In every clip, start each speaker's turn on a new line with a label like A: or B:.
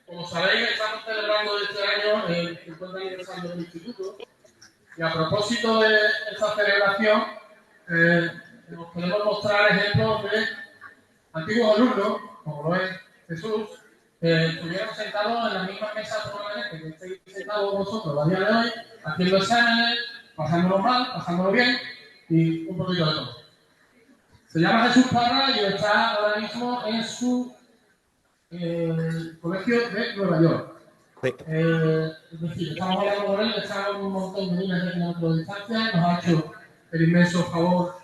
A: Como sabéis, estamos celebrando este año el 50 aniversario del Instituto y a propósito de esta celebración nos podemos mostrar ejemplos de antiguos alumnos, como lo es Jesús, que estuvieron sentados en la misma mesa probablemente que estáis sentados vosotros a día de hoy, haciendo exámenes, pasándolo mal, pasándolo bien y un poquito de todo. Se llama Jesús Parra y está ahora mismo en su colegio de Nueva York.
B: Sí.
A: Es decir, estamos hablando con él, está a un montón de miles de kilómetros de distancia, nos ha hecho el inmenso favor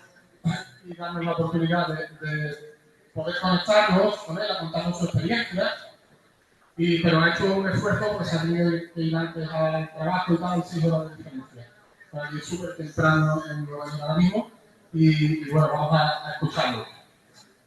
A: y darnos la oportunidad de poder conectarnos con él, a contarnos su experiencia, pero ha hecho un esfuerzo, pues ha tenido que ir antes al trabajo y tal, 6 horas de diferencia. Está aquí súper temprano en Nueva York ahora mismo y bueno, vamos a escucharlo.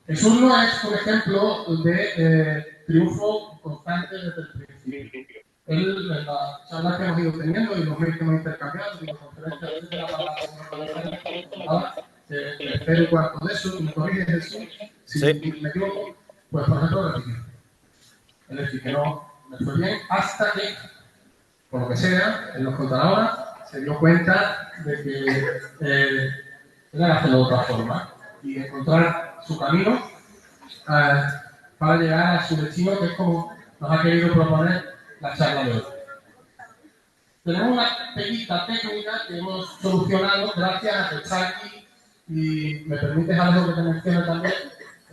A: Jesús no es un ejemplo de triunfo constante desde el principio. Él, en las charlas que hemos ido teniendo y los medios que hemos intercambiado, y las conferencias, etcétera, para tercero y cuarto de eso, me corrige Jesús, si me equivoco, pues por ejemplo repitió. Es decir, que no me fue bien hasta que, por lo que sea, él nos contará ahora, se dio cuenta de que era hacerlo de otra forma y encontrar su camino para llegar a su destino, que es como nos ha querido proponer la charla de hoy. Tenemos una pequeñita técnica que hemos solucionado gracias a que está aquí, y me permites algo que te mencione también,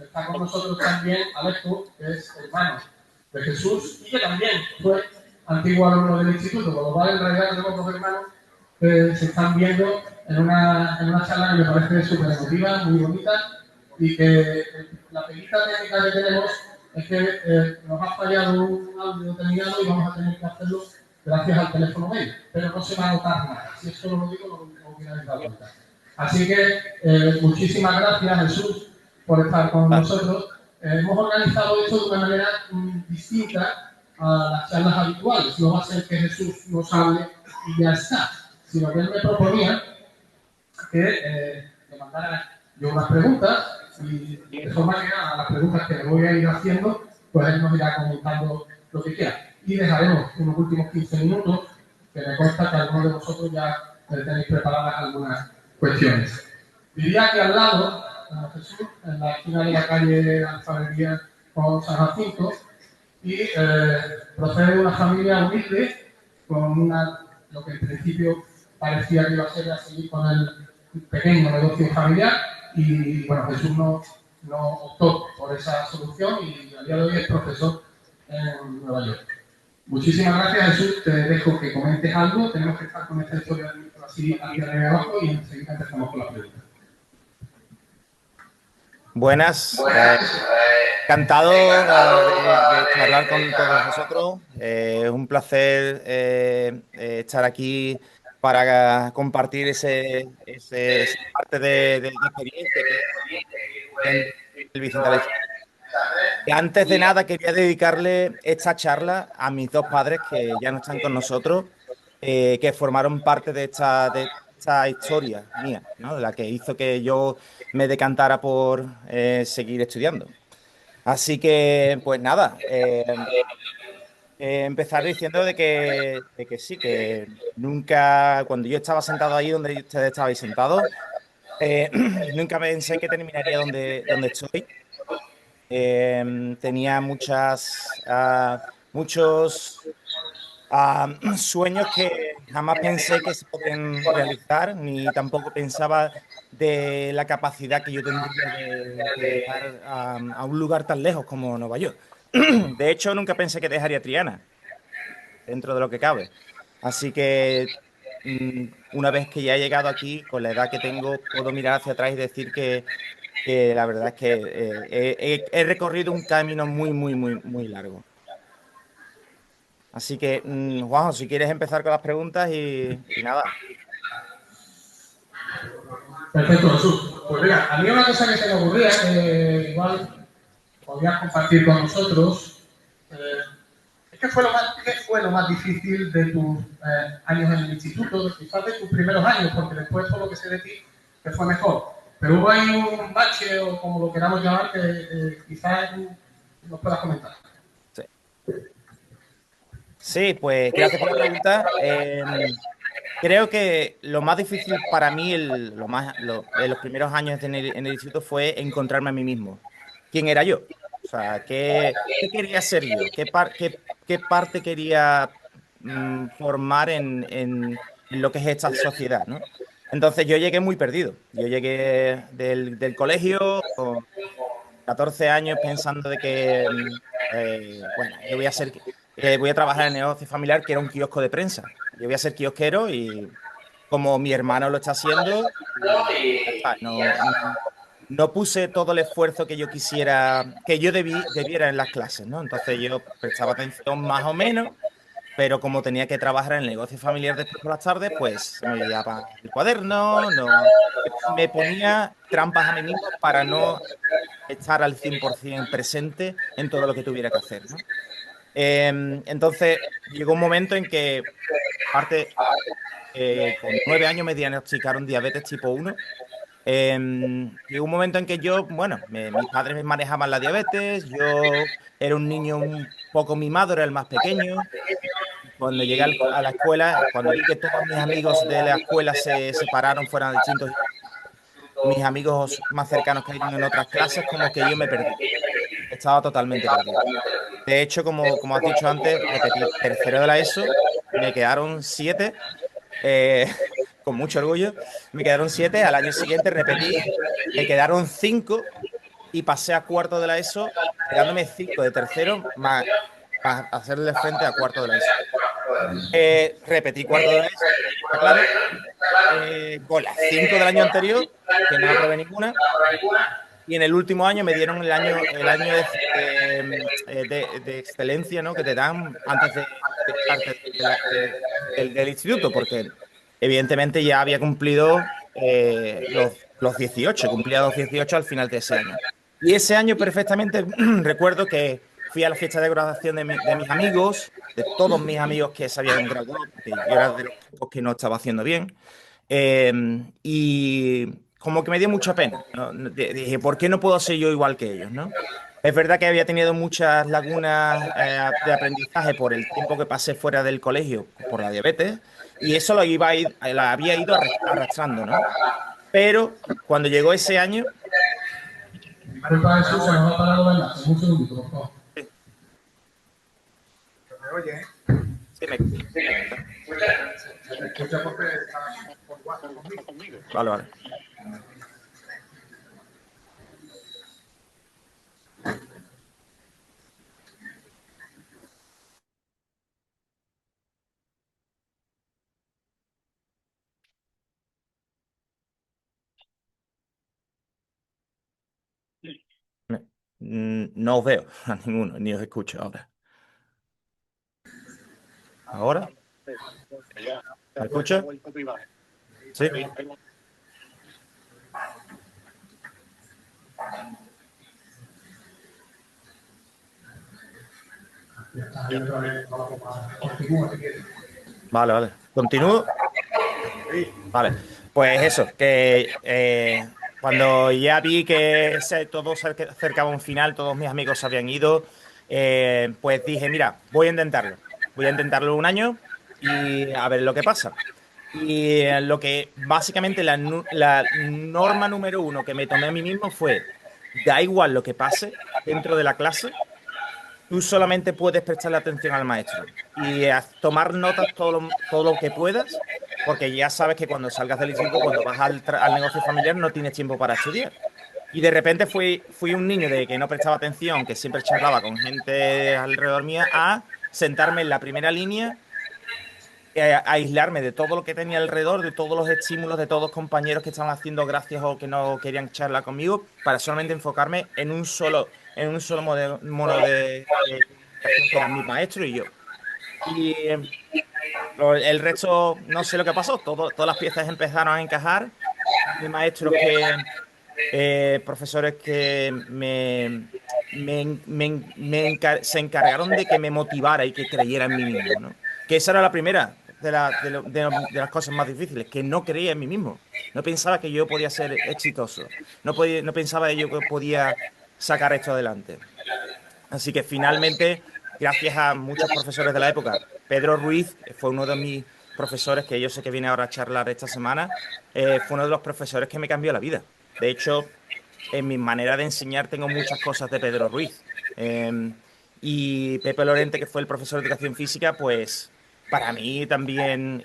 A: está con nosotros también Alejo, que es hermano de Jesús y que también fue antiguo alumno del instituto, con lo cual en realidad tenemos dos hermanos que se están viendo en una charla que me parece súper emotiva, muy bonita, y que la pequeñita técnica que tenemos es que nos ha fallado un audio determinado y vamos a tener que hacerlo gracias al teléfono móvil, pero no se va a notar nada. Si esto lo digo, no hubiera dado cuenta. Así que muchísimas gracias, Jesús, por estar con nosotros. Hemos organizado esto de una manera distinta a las charlas habituales. No va a ser que Jesús nos hable y ya está, sino que él me proponía que le mandara yo unas preguntas y de forma que a las preguntas que le voy a ir haciendo, pues él nos irá comentando lo que quiera. Y dejaremos unos últimos 15 minutos, que me consta que algunos de vosotros ya tenéis preparadas algunas cuestiones. Vivía aquí al lado, Jesús, en la esquina de la calle Alfarería con San Jacinto, y procede de una familia humilde, con lo que en principio parecía que iba a ser a seguir con el pequeño negocio familiar, y bueno, Jesús no optó por esa solución y a día de hoy es profesor en Nueva York. Muchísimas gracias, Jesús. Te dejo que comentes algo. Tenemos que estar con esta historia así aquí arriba abajo y enseguida empezamos con la pregunta.
B: Buenas. Encantado de charlar con todos vosotros. Es un placer estar aquí para compartir esa parte de experiencia en el Vicente Aleixandre. Antes de nada, quería dedicarle esta charla a mis dos padres que ya no están con nosotros, que formaron parte de esta historia mía, ¿no? De la que hizo que yo me decantara por seguir estudiando. Así que, pues nada, empezar diciendo de que sí, que nunca, cuando yo estaba sentado ahí donde ustedes estabais sentados, nunca pensé que terminaría donde estoy. Tenía muchos sueños que jamás pensé que se podían realizar, ni tampoco pensaba de la capacidad que yo tendría de llegar a un lugar tan lejos como Nueva York. De hecho, nunca pensé que dejaría Triana, dentro de lo que cabe. Así que una vez que ya he llegado aquí, con la edad que tengo, puedo mirar hacia atrás y decir que la verdad es que he recorrido un camino muy, muy, muy, muy largo. Así que, Juanjo, si quieres empezar con las preguntas y nada.
A: Perfecto, Jesús. Pues mira, a mí una cosa que se me ocurría, que igual podrías compartir con nosotros, es ¿qué fue lo más difícil de tus años en el instituto, quizás de tus primeros años, porque después por lo que sé de ti, que fue mejor? Pero hubo ahí un bache, o como lo queramos llamar, que quizás nos puedas comentar.
B: Sí. Sí, pues gracias por la pregunta. Creo que lo más difícil para mí, en los primeros años en el instituto fue encontrarme a mí mismo. ¿Quién era yo? O sea, ¿qué quería ser yo? ¿Qué parte quería formar en lo que es esta sociedad, ¿no? Entonces yo llegué muy perdido. Yo llegué del colegio con 14 años pensando de que, bueno, yo voy a trabajar en el negocio familiar, que era un kiosco de prensa. Yo voy a ser kiosquero y como mi hermano lo está haciendo, y ya está. No puse todo el esfuerzo que yo quisiera, que yo debiera en las clases, ¿no? Entonces yo prestaba atención más o menos, pero como tenía que trabajar en el negocio familiar después por las tardes, pues se me olvidaba el cuaderno, no, me ponía trampas a mí mismo para no estar al 100% presente en todo lo que tuviera que hacer, ¿no? Entonces, llegó un momento en que, aparte, con 9 años me diagnosticaron diabetes tipo 1. Llegó un momento en que yo, bueno, mis padres me manejaban la diabetes, yo era un niño un poco mimado, era el más pequeño. Cuando llegué a la escuela, cuando vi que todos mis amigos de la escuela se separaron, fueran distintos, mis amigos más cercanos cayeron en otras clases, como que yo me perdí. Estaba totalmente perdido. De hecho, como has dicho antes, repetí tercero de la ESO, me quedaron 7, eh, con mucho orgullo, me quedaron 7, al año siguiente repetí, me quedaron 5 y pasé a cuarto de la ESO, quedándome 5 de tercero, más hacerle frente a cuarto de la ESO. Repetí cuarto de la ESO, está claro, con las 5 del año anterior, que no aprobé ninguna. Y en el último año me dieron el año de excelencia, ¿no? Que te dan antes de echarte del instituto, porque evidentemente ya había cumplido los 18, cumplía los 18 al final de ese año. Y ese año perfectamente recuerdo que fui a la fiesta de graduación de mis amigos, de todos mis amigos que se habían graduado, porque yo era de los pocos que no estaba haciendo bien. Y como que me dio mucha pena, ¿no? Dije, ¿por qué no puedo ser yo igual que ellos, ¿no? Es verdad que había tenido muchas lagunas de aprendizaje por el tiempo que pasé fuera del colegio por la diabetes y eso la había ido arrastrando, ¿no? Pero cuando llegó ese año,
A: Disculpa, Jesús, se nos ha parado el enlace. Un segundito, por favor.
B: sí, me escucha.
A: Escucha porque está por WhatsApp conmigo.
B: Vale, vale. Me- no os veo a ninguno, ni os escucho ahora. ¿Ahora? ¿Me escucha? Sí.
A: Ya está, ahí otra vez. Continúa si quieres.
B: Vale, vale. ¿Continúo? Vale, pues eso, que cuando ya vi que todo se acercaba a un final, todos mis amigos se habían ido, pues dije, mira, voy a intentarlo. Voy a intentarlo un año y a ver lo que pasa. Y lo que básicamente la norma número uno que me tomé a mí mismo fue, da igual lo que pase dentro de la clase, tú solamente puedes prestarle atención al maestro y tomar notas todo lo que puedas, porque ya sabes que cuando salgas del instituto, cuando vas al negocio familiar, no tienes tiempo para estudiar. Y de repente fui un niño de que no prestaba atención, que siempre charlaba con gente alrededor mía, a sentarme en la primera línea, a aislarme de todo lo que tenía alrededor, de todos los estímulos, de todos los compañeros que estaban haciendo gracias o que no querían charlar conmigo, para solamente enfocarme en un solo mono de comunicación que eran mi maestro y yo. Y el resto, no sé lo que pasó, todas las piezas empezaron a encajar. Mis maestros profesores que se encargaron de que me motivara y que creyera en mí mismo, ¿no? Que esa era la primera de las cosas más difíciles, que no creía en mí mismo. No pensaba que yo podía ser exitoso. No pensaba que yo podía sacar esto adelante. Así que finalmente gracias a muchos profesores de la época. Pedro Ruiz fue uno de mis profesores, que yo sé que viene ahora a charlar esta semana, fue uno de los profesores que me cambió la vida. De hecho, en mi manera de enseñar tengo muchas cosas de Pedro Ruiz. Y Pepe Lorente, que fue el profesor de educación física, pues para mí también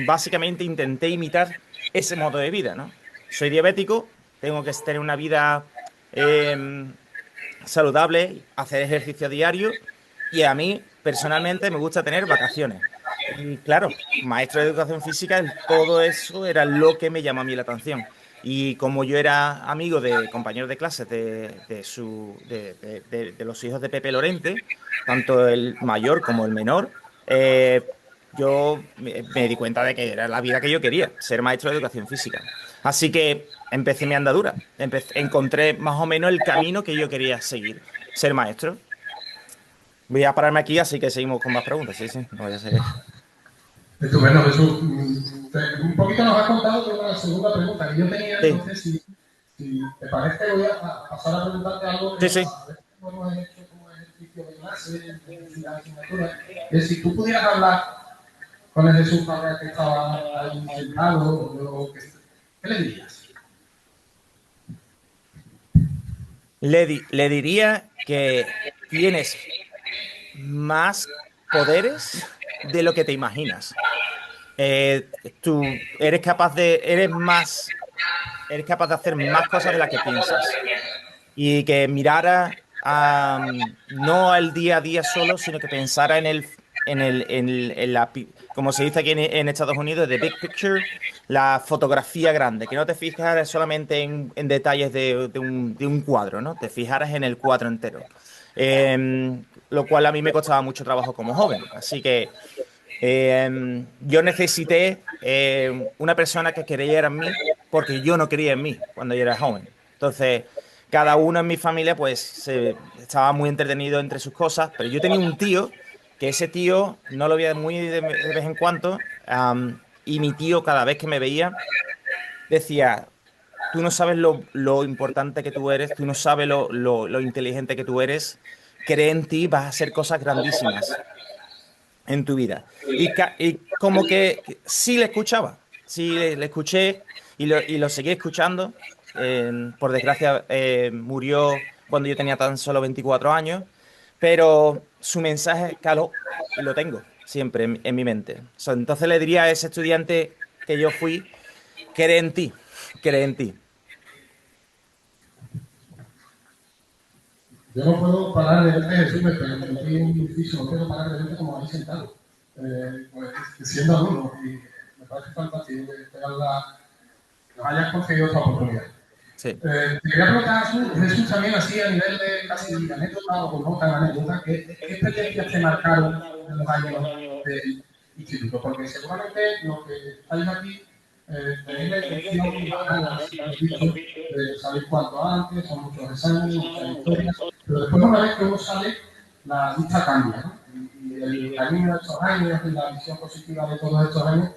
B: básicamente intenté imitar ese modo de vida, ¿no? Soy diabético, tengo que tener una vida saludable, hacer ejercicio diario y a mí personalmente me gusta tener vacaciones. Y claro, maestro de educación física, todo eso era lo que me llamó a mí la atención. Y como yo era amigo de compañeros de clases de los hijos de Pepe Lorente, tanto el mayor como el menor, yo me di cuenta de que era la vida que yo quería, ser maestro de educación física. Así que empecé mi andadura, encontré más o menos el camino que yo quería seguir, ser maestro. Voy a pararme aquí, así que seguimos con más preguntas. Sí, sí, no vaya a ser.
A: Estupendo, Jesús. Un poquito nos has contado de una segunda pregunta que yo tenía,
B: Sí,
A: entonces, si te parece, voy a pasar a preguntarte algo que
B: sí, sí.
A: a veces no hemos hecho como ejercicio de clase, de la asignatura. Es si tú pudieras hablar con el Jesús Padre que estaba ahí sentado, ¿qué le dirías?
B: Le diría que tienes más poderes de lo que te imaginas. Tú eres capaz de hacer más cosas de las que piensas. Y que mirara no al día a día solo, sino que pensara como se dice aquí en Estados Unidos, the big picture, la fotografía grande, que no te fijaras solamente en detalles de un cuadro, ¿no? Te fijaras en el cuadro entero. Lo cual a mí me costaba mucho trabajo como joven. Así que yo necesité una persona que creyera en mí porque yo no creía en mí cuando yo era joven. Entonces, cada uno en mi familia pues estaba muy entretenido entre sus cosas, pero yo tenía un tío que ese tío no lo veía muy de vez en cuando, y mi tío cada vez que me veía decía, tú no sabes lo importante que tú eres, tú no sabes lo inteligente que tú eres, cree en ti, vas a hacer cosas grandísimas en tu vida. Y como que sí le escuchaba, sí le escuché y lo seguí escuchando. Por desgracia, murió cuando yo tenía tan solo 24 años, pero su mensaje caló y lo tengo siempre en mi mente. Entonces le diría a ese estudiante que yo fui, cree en ti, cree en ti.
A: Yo no puedo parar de verte, Jesús, me permití un inciso, no puedo parar de verte como ahí sentado, siendo alumno, y me parece fantástico que nos hayas conseguido esta oportunidad.
B: Sí.
A: Te quería preguntar, Jesús, también así a nivel de casi anécdota o no tan anécdota, ¿qué experiencias te marcaron en los años del instituto? Porque seguramente lo que estáis aquí tenéis la intención y las ganas, como he dicho, de salir cuanto antes, son muchos exámenes, muchas historias, pero después una vez que uno sale, la vista cambia, ¿no? Y el camino de estos años y la visión positiva de todos estos años,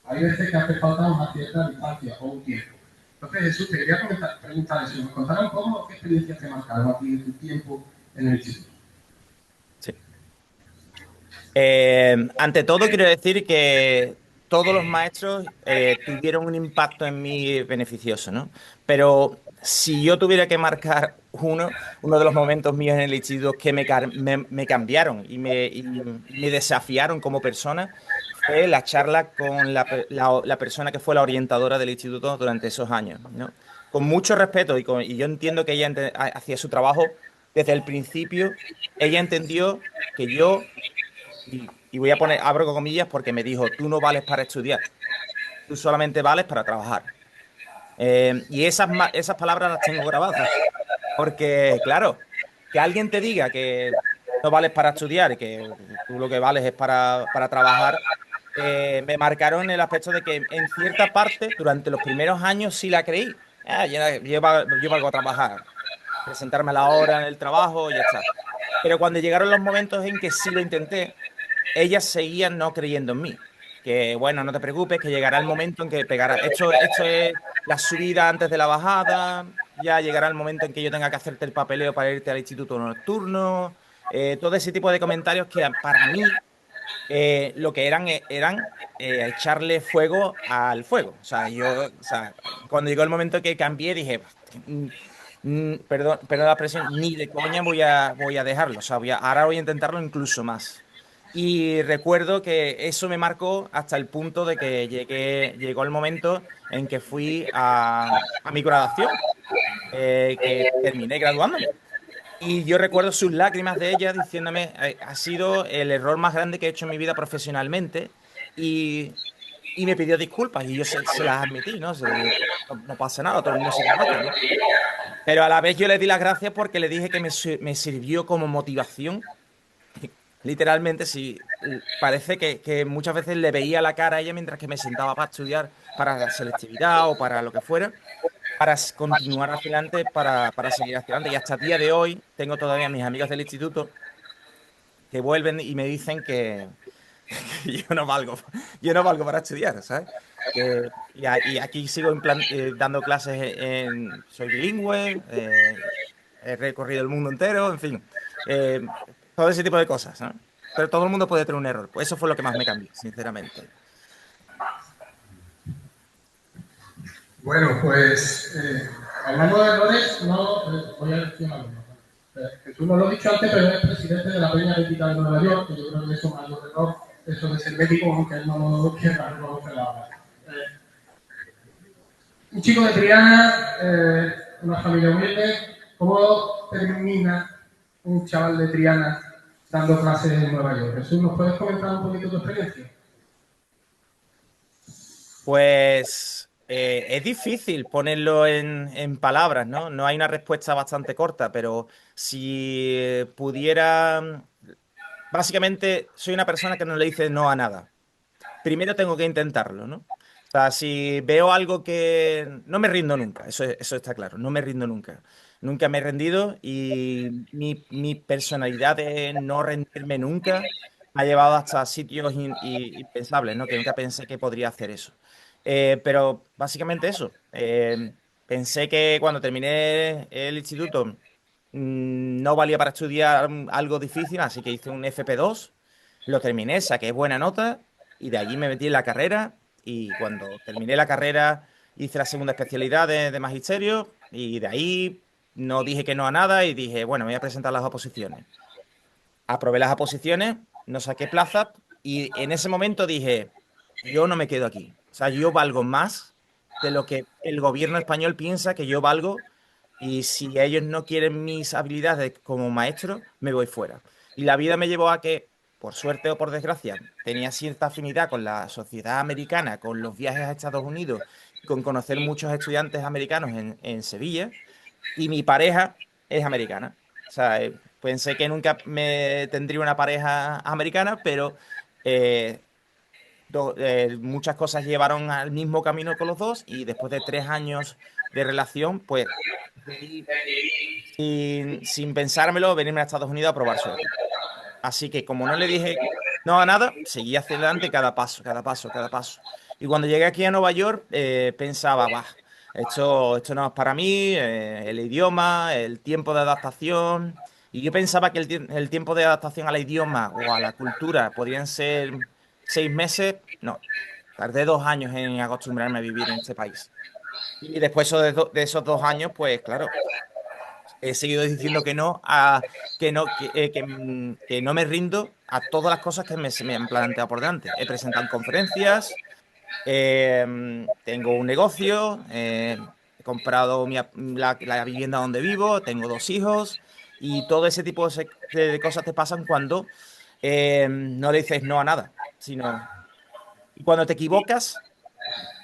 A: hay veces que hace falta una cierta distancia o un tiempo. Entonces, Jesús, te quería preguntar eso. ¿Nos contarás un poco qué experiencias te marcaron a ti de tu tiempo en el instituto?
B: Sí. Ante todo, quiero decir que todos los maestros tuvieron un impacto en mí beneficioso, ¿no? Pero si yo tuviera que marcar uno de los momentos míos en el instituto que me cambiaron y me desafiaron como persona, fue la charla con la persona que fue la orientadora del instituto durante esos años, ¿no? Con mucho respeto y yo entiendo que ella hacía su trabajo desde el principio. Ella entendió que yo y voy a poner, abro comillas porque me dijo, tú no vales para estudiar, tú solamente vales para trabajar. Y esas palabras las tengo grabadas, porque claro, que alguien te diga que no vales para estudiar y que tú lo que vales es para trabajar, me marcaron en el aspecto de que en cierta parte, durante los primeros años sí la creí. Yo valgo a trabajar, presentarme a la hora en el trabajo y ya está. Pero cuando llegaron los momentos en que sí lo intenté, ellas seguían no creyendo en mí. Que bueno, no te preocupes, que llegará el momento en que pegará. Esto es la subida antes de la bajada. Ya llegará el momento en que yo tenga que hacerte el papeleo para irte al instituto nocturno. todo ese tipo de comentarios que para mí lo que eran echarle fuego al fuego. O sea, cuando llegó el momento que cambié, dije, perdón la expresión, ni de coña voy a dejarlo. O sea, ahora voy a intentarlo incluso más. Y recuerdo que eso me marcó hasta el punto de que llegó el momento en que fui a mi graduación, que terminé graduándome. Y yo recuerdo sus lágrimas de ella diciéndome, ha sido el error más grande que he hecho en mi vida profesionalmente y, y me pidió disculpas y yo se las admití, ¿no? Se le dije, no pasa nada, todo el mundo se equivoca, ¿no? Pero a la vez yo le di las gracias porque le dije que me sirvió como motivación. Literalmente, sí, parece que muchas veces le veía la cara a ella mientras que me sentaba para estudiar para la selectividad o para lo que fuera para continuar hacia adelante, para seguir hacia adelante. Y hasta el día de hoy tengo todavía mis amigos del instituto que vuelven y me dicen que yo no valgo para estudiar, ¿sabes? Y aquí sigo dando clases soy bilingüe, he recorrido el mundo entero, en fin, eh, todo ese tipo de cosas, ¿no? Pero todo el mundo puede tener un error. Pues eso fue lo que más me cambió, sinceramente.
A: Bueno, pues hablando de errores, no voy a decir algo. Jesús no lo he dicho antes, pero es presidente de la Peña Bética de Nueva York, que yo creo que es un mayor error, eso de ser bético, aunque él no lo quiera reconocer ahora. Un chico de Triana, una familia humilde, ¿cómo termina un chaval de Triana dando clases en Nueva York? Jesús, ¿nos puedes comentar un poquito tu experiencia?
B: Pues es difícil ponerlo en palabras, ¿no? No hay una respuesta bastante corta, pero si pudiera... Básicamente, soy una persona que no le dice no a nada. Primero tengo que intentarlo, ¿no? O sea, si veo algo que... No me rindo nunca, eso está claro, no me rindo nunca. Nunca me he rendido y mi personalidad de no rendirme nunca me ha llevado hasta sitios impensables, ¿no? Que nunca pensé que podría hacer eso. Pero básicamente eso. Pensé que cuando terminé el instituto no valía para estudiar algo difícil, así que hice un FP2, lo terminé, saqué buena nota y de allí me metí en la carrera y cuando terminé la carrera hice la segunda especialidad de magisterio y de ahí no dije que no a nada y dije, bueno, me voy a presentar las oposiciones. Aprobé las oposiciones, no saqué plaza y en ese momento dije, yo no me quedo aquí. O sea, yo valgo más de lo que el gobierno español piensa que yo valgo y si ellos no quieren mis habilidades como maestro, me voy fuera. Y la vida me llevó a que, por suerte o por desgracia, tenía cierta afinidad con la sociedad americana, con los viajes a Estados Unidos, con conocer muchos estudiantes americanos en Sevilla y mi pareja es americana. O sea, pensé que nunca me tendría una pareja americana, pero eh, muchas cosas llevaron al mismo camino con los dos y después de 3 años de relación, pues decidí, sin pensármelo, venirme a Estados Unidos a probar suerte. Así que como no le dije no a nada, seguí hacia adelante cada paso, cada paso, cada paso. Y cuando llegué aquí a Nueva York, pensaba, bah, esto no es para mí, el idioma, el tiempo de adaptación. Y yo pensaba que el tiempo de adaptación al idioma o a la cultura podrían ser 6 meses. No, tardé 2 años en acostumbrarme a vivir en este país. Y después de esos 2 años, pues claro, he seguido diciendo que no que no me rindo a todas las cosas que se me han planteado por delante. He presentado en conferencias, tengo un negocio, he comprado la vivienda donde vivo, tengo 2 hijos y todo ese tipo de cosas te pasan cuando no le dices no a nada, sino y cuando te equivocas,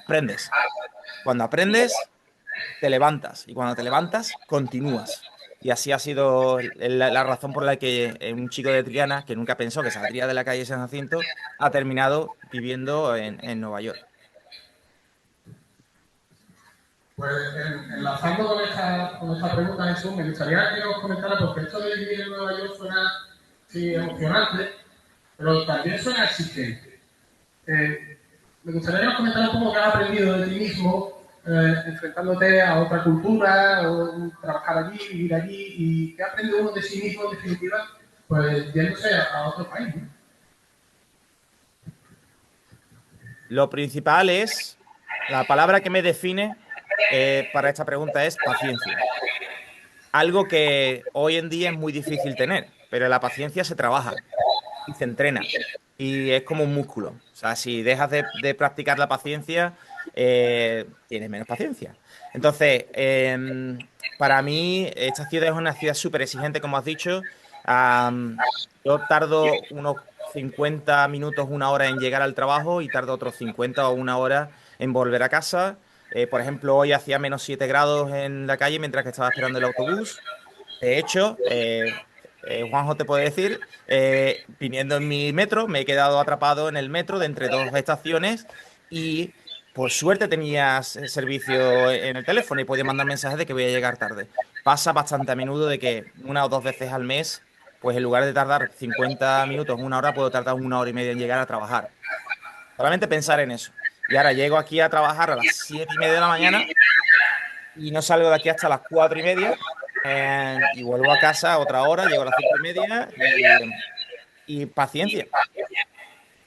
B: aprendes. Cuando aprendes, te levantas y cuando te levantas, continúas. Y así ha sido la razón por la que un chico de Triana, que nunca pensó que saldría de la calle San Jacinto, ha terminado viviendo en Nueva York.
A: Pues enlazando con esta pregunta, Jesús, me gustaría que nos comentara, porque esto de vivir en Nueva York suena sí, emocionante, pero también suena exigente. Me gustaría que nos comentara un poco qué has aprendido de ti mismo, enfrentándote a otra cultura, o trabajar allí, vivir allí, y qué ha aprendido uno de sí mismo, en definitiva, pues yéndose a otro país, ¿no?
B: Lo principal es, la palabra que me define para esta pregunta es paciencia. Algo que hoy en día es muy difícil tener, pero la paciencia se trabaja y se entrena. Y es como un músculo. O sea, si dejas de practicar la paciencia, tienes menos paciencia. Entonces, para mí, esta ciudad es una ciudad súper exigente, como has dicho. Yo tardo unos 50 minutos, una hora en llegar al trabajo y tardo otros 50 o una hora en volver a casa. Por ejemplo, hoy hacía -7 grados en la calle mientras que estaba esperando el autobús. De hecho, Juanjo te puede decir, viniendo en mi metro, me he quedado atrapado en el metro de entre dos estaciones y por suerte tenías servicio en el teléfono y podía mandar mensajes de que voy a llegar tarde. Pasa bastante a menudo de que una o dos veces al mes, pues en lugar de tardar 50 minutos, una hora, puedo tardar una hora y media en llegar a trabajar. Solamente pensar en eso. Y ahora llego aquí a trabajar a las 7:30 de la mañana y no salgo de aquí hasta las 4:30 y vuelvo a casa otra hora, llego a las 5:30 y paciencia.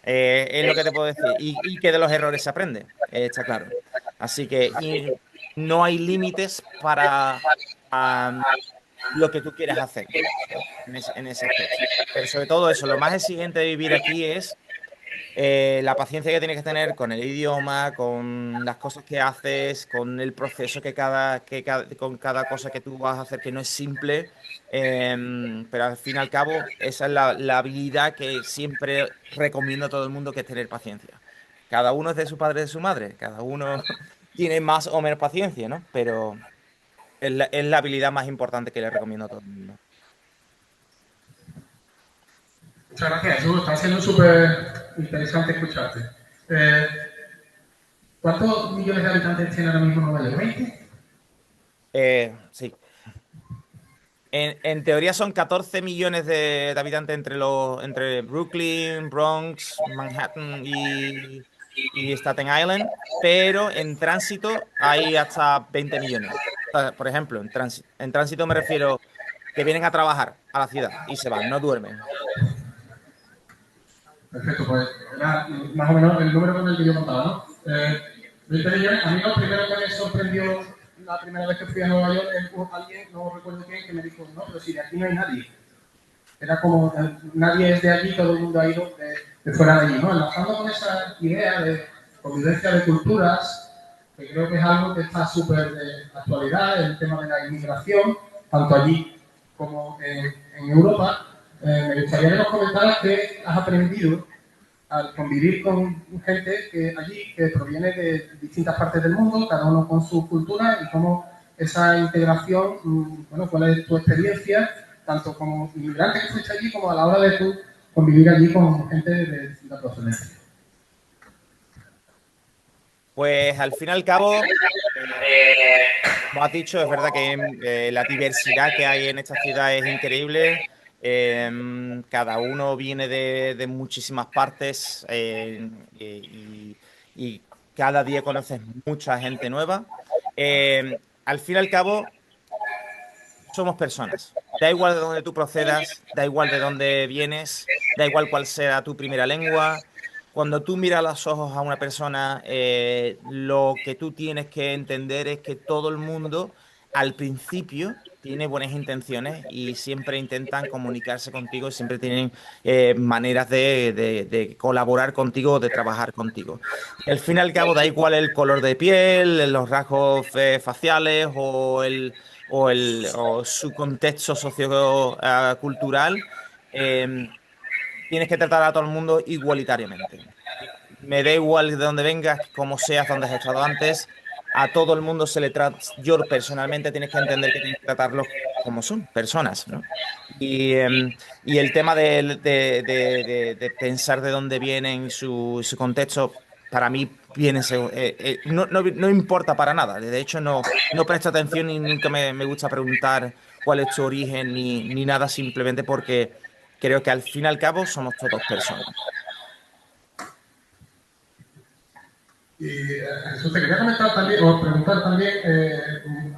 B: Es lo que te puedo decir. Y que de los errores se aprende, está claro. Así que y no hay límites para lo que tú quieras hacer, ¿no? En ese aspecto. Pero sobre todo eso, lo más exigente de vivir aquí es la paciencia que tienes que tener con el idioma, con las cosas que haces, con el proceso con cada cosa que tú vas a hacer, que no es simple, pero al fin y al cabo, esa es la habilidad que siempre recomiendo a todo el mundo, que es tener paciencia. Cada uno es de su padre y de su madre, cada uno tiene más o menos paciencia, ¿no? Pero es la habilidad más importante que le recomiendo a todo el mundo.
A: Muchas gracias, Jesús. Está siendo súper interesante escucharte. Eh, ¿Cuántos millones de habitantes tiene ahora mismo Nueva York? ¿20?
B: Sí. En teoría son 14 millones de habitantes entre Brooklyn, Bronx, Manhattan y Staten Island, pero en tránsito hay hasta 20 millones. O sea, por ejemplo, en tránsito. En tránsito me refiero que vienen a trabajar a la ciudad y se van, no duermen.
A: Perfecto, pues era más o menos el número con el que yo contaba, ¿no? 20 millones. A mí lo primero que me sorprendió la primera vez que fui a Nueva York es alguien, no recuerdo quién, que me dijo, no, pero si de aquí no hay nadie. Era como, nadie es de allí, todo el mundo ha ido de fuera de allí, ¿no? Enlazando con esa idea de convivencia de culturas, que creo que es algo que está súper de actualidad, el tema de la inmigración, tanto allí como en Europa. Me gustaría que nos comentaras qué has aprendido al convivir con gente que allí que proviene de distintas partes del mundo, cada uno con su cultura, y cómo esa integración, bueno, cuál es tu experiencia, tanto como inmigrante que fuiste allí, como a la hora de tú convivir allí con gente de distintas procedencias.
B: Pues al fin y al cabo, como has dicho, es verdad que la diversidad que hay en esta ciudad es increíble. Cada uno viene de muchísimas partes y cada día conoces mucha gente nueva. Al fin y al cabo, somos personas. Da igual de dónde tú procedas, da igual de dónde vienes, da igual cuál sea tu primera lengua. Cuando tú miras a los ojos a una persona, lo que tú tienes que entender es que todo el mundo al principio tiene buenas intenciones y siempre intentan comunicarse contigo, siempre tienen maneras de colaborar contigo o de trabajar contigo. Y al fin y al cabo da igual el color de piel, los rasgos faciales o su contexto sociocultural, tienes que tratar a todo el mundo igualitariamente. Me da igual de dónde vengas, cómo seas, dónde has estado antes, a todo el mundo se le trata, yo personalmente tienes que entender que tienes que tratarlos como son, personas, ¿no? Y el tema de pensar de dónde vienen y su contexto, para mí no importa para nada. De hecho, no presto atención y nunca me gusta preguntar cuál es tu origen ni nada, simplemente porque creo que al fin y al cabo somos todos personas.
A: Y Jesús, te quería comentar también, o preguntar también,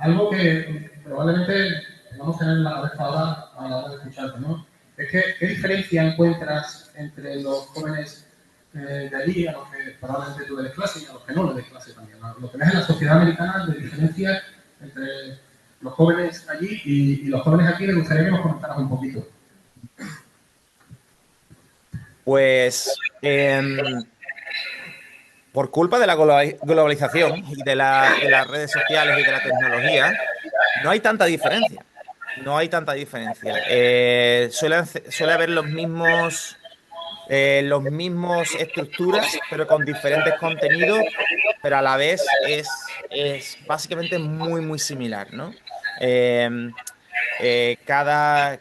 A: algo que probablemente vamos a tener en la cabeza ahora a la hora de escucharte, ¿no? es que, ¿qué diferencia encuentras entre los jóvenes de allí, a los que probablemente tú le des clase y a los que no le des clase también? Lo que ves en la sociedad americana de diferencia entre los jóvenes allí y los jóvenes aquí, me gustaría que nos comentaras un poquito.
B: Pues por culpa de la globalización y de las redes sociales y de la tecnología, no hay tanta diferencia. No hay tanta diferencia. Suele haber los mismos estructuras, pero con diferentes contenidos, pero a la vez es básicamente muy, muy similar, ¿no? Eh, cada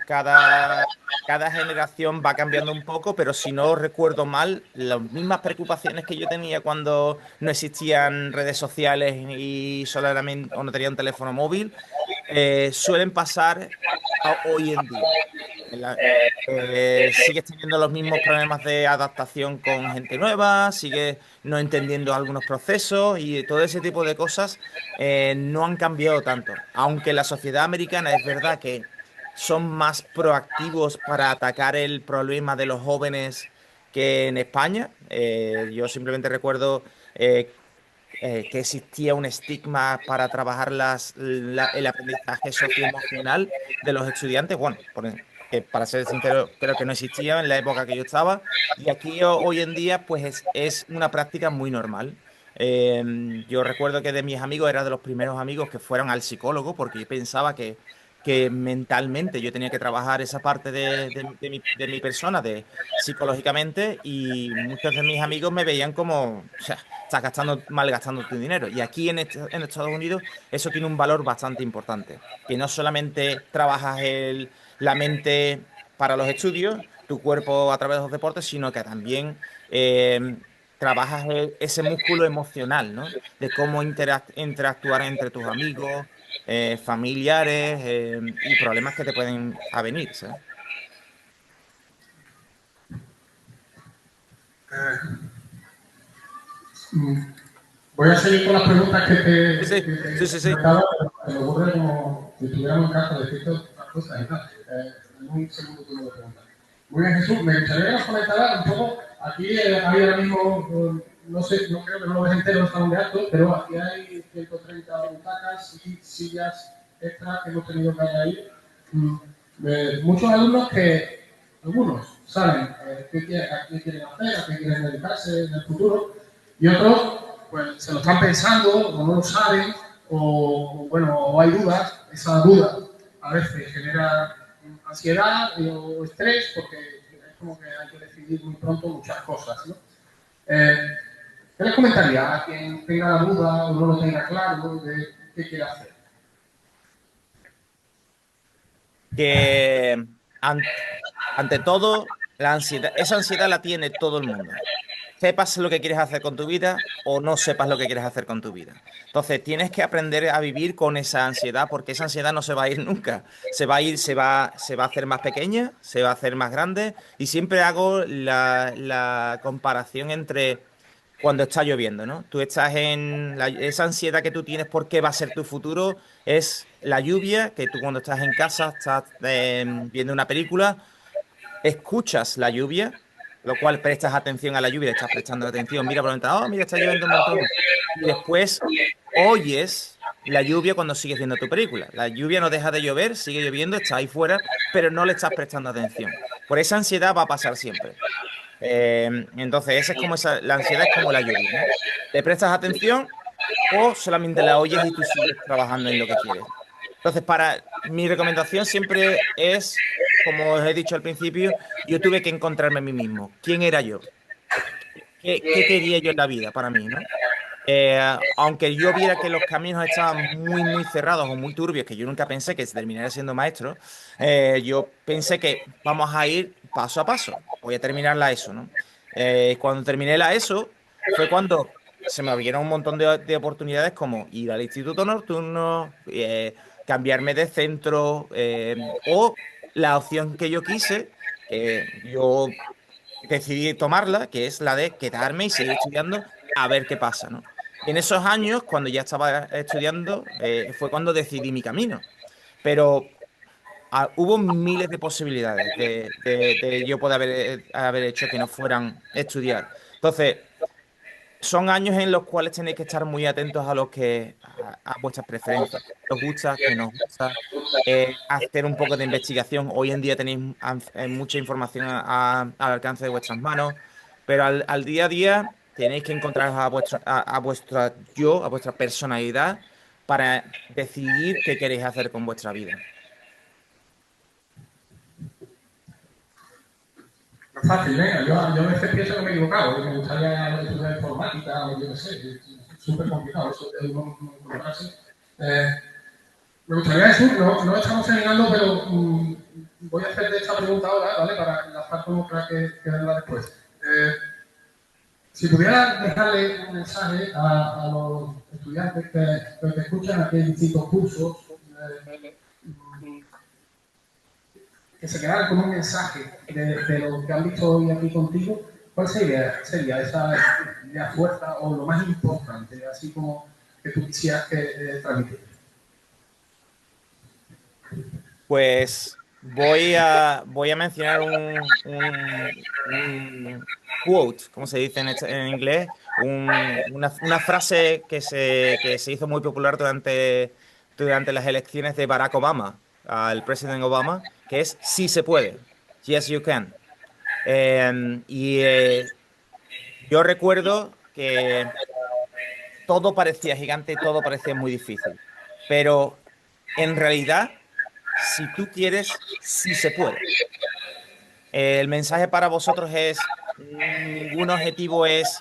B: generación va cambiando un poco, pero si no recuerdo mal, las mismas preocupaciones que yo tenía cuando no existían redes sociales y solamente o no tenía un teléfono móvil, suelen pasar hoy en día. Sigues teniendo los mismos problemas de adaptación con gente nueva, sigues no entendiendo algunos procesos y todo ese tipo de cosas no han cambiado tanto. Aunque la sociedad americana es verdad que son más proactivos para atacar el problema de los jóvenes que en España. Yo simplemente recuerdo que existía un estigma para trabajar el aprendizaje socioemocional de los estudiantes. Bueno, que para ser sincero, creo que no existía en la época que yo estaba. Y aquí hoy en día, pues es una práctica muy normal. Yo recuerdo que de mis amigos era de los primeros amigos que fueron al psicólogo porque yo pensaba que mentalmente yo tenía que trabajar esa parte de mi persona, de psicológicamente, y muchos de mis amigos me veían como, o sea, estás malgastando tu dinero. Y aquí en Estados Unidos eso tiene un valor bastante importante, que no solamente trabajas la mente para los estudios, tu cuerpo a través de los deportes, sino que también trabajas ese músculo emocional, ¿no? De cómo interactuar entre tus amigos, familiares, y problemas que te pueden avenir, ¿sabes?
A: Mm, Voy a seguir con las preguntas que
B: Sí,
A: te,
B: sí,
A: que
B: sí,
A: te
B: sí, sí.
A: comentaba, pero me ocurre como si estuviéramos en casa de ciertas cosas y tal. En un segundo tú me lo preguntas. Muy bien, Jesús, me gustaría que nos comentaras un poco. Aquí hay ahora mismo, no sé, no creo que no lo ves entero, está de alto, pero aquí hay 130 butacas y sillas extras que hemos tenido que añadir. Mm, Muchos alumnos que, algunos saben a qué quieren hacer, a qué quieren dedicarse en el futuro, y otros pues se lo están pensando, o no lo saben, bueno, o hay dudas. Esa duda a veces genera ansiedad o estrés, porque es como que hay que decidir muy pronto muchas cosas, ¿no? ¿Qué les comentaría a quien tenga la duda o no lo tenga claro de qué quiere hacer?
B: Que an- ante todo, esa ansiedad la tiene todo el mundo. Sepas lo que quieres hacer con tu vida o no sepas lo que quieres hacer con tu vida. Entonces, tienes que aprender a vivir con esa ansiedad porque esa ansiedad no se va a ir nunca. Se va a ir, se va a hacer más pequeña, se va a hacer más grande y siempre hago la comparación entre cuando está lloviendo, ¿no? Tú estás esa ansiedad que tú tienes por qué va a ser tu futuro es la lluvia, que tú cuando estás en casa, estás viendo una película, escuchas la lluvia, lo cual prestas atención a la lluvia, le estás prestando atención, mira por la ventana, oh, mira, está lloviendo un montón. Y después oyes la lluvia cuando sigues viendo tu película. La lluvia no deja de llover, sigue lloviendo, está ahí fuera, pero no le estás prestando atención. Por esa ansiedad va a pasar siempre. Entonces, esa es como la ansiedad es como la lluvia, ¿no? ¿Le prestas atención o solamente la oyes y tú sigues trabajando en lo que quieres? Entonces, mi recomendación siempre es, como os he dicho al principio, yo tuve que encontrarme a mí mismo. ¿Quién era yo? ¿Qué quería yo en la vida para mí, ¿no? Aunque yo viera que los caminos estaban muy, muy cerrados o muy turbios, que yo nunca pensé que terminaría siendo maestro, yo pensé que vamos a ir paso a paso. Voy a terminar la ESO, ¿no? Cuando terminé la ESO, fue cuando se me abrieron un montón de oportunidades como ir al instituto nocturno, cambiarme de centro, o la opción que yo quise, que yo decidí tomarla, que es la de quedarme y seguir estudiando a ver qué pasa, ¿no? Y en esos años, cuando ya estaba estudiando, fue cuando decidí mi camino. Pero hubo miles de posibilidades de yo poder haber hecho que no fueran estudiar. Entonces, son años en los cuales tenéis que estar muy atentos a lo que a vuestras preferencias. ¿Qué os gusta? ¿Qué no os gusta? Hacer un poco de investigación. Hoy en día tenéis mucha información al alcance de vuestras manos, pero al día a día tenéis que encontrar a vuestra yo, a vuestra personalidad para decidir qué queréis hacer con vuestra vida.
A: No es fácil, venga. Yo a veces pienso que me he equivocado, que me gustaría estudiar informática o yo qué sé. Es súper complicado eso de uno encontrarse. Eh, Me gustaría decir, no estamos terminando, pero voy a hacerte esta pregunta ahora, ¿vale? Para enlazar con otra que vendrá después. Si pudiera dejarle un mensaje a los estudiantes que te escuchan aquí en distintos cursos, que se quedaran con un mensaje de lo que han visto hoy aquí contigo, ¿cuál sería esa idea fuerza o lo más importante, así como que tú quisieras que transmitir?
B: Pues voy a mencionar un quote, como se dice en inglés, una frase que se hizo muy popular durante las elecciones de Barack Obama, al presidente Obama, que es sí se puede, yes you can. Yo recuerdo que todo parecía gigante, todo parecía muy difícil, pero en realidad, si tú quieres, sí se puede. El mensaje para vosotros es, ningún objetivo es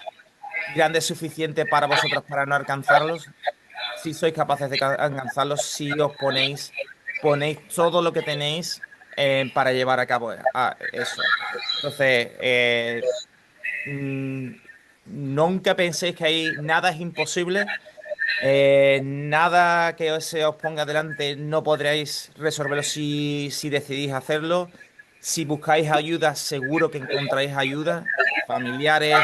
B: grande suficiente para vosotros para no alcanzarlos. Si sois capaces de alcanzarlos, si os ponéis todo lo que tenéis para llevar a cabo eso. Entonces, mm, nunca penséis que hay nada es imposible. Nada que se os ponga delante no podréis resolverlo si decidís hacerlo. Si buscáis ayuda, seguro que encontraréis ayuda, familiares,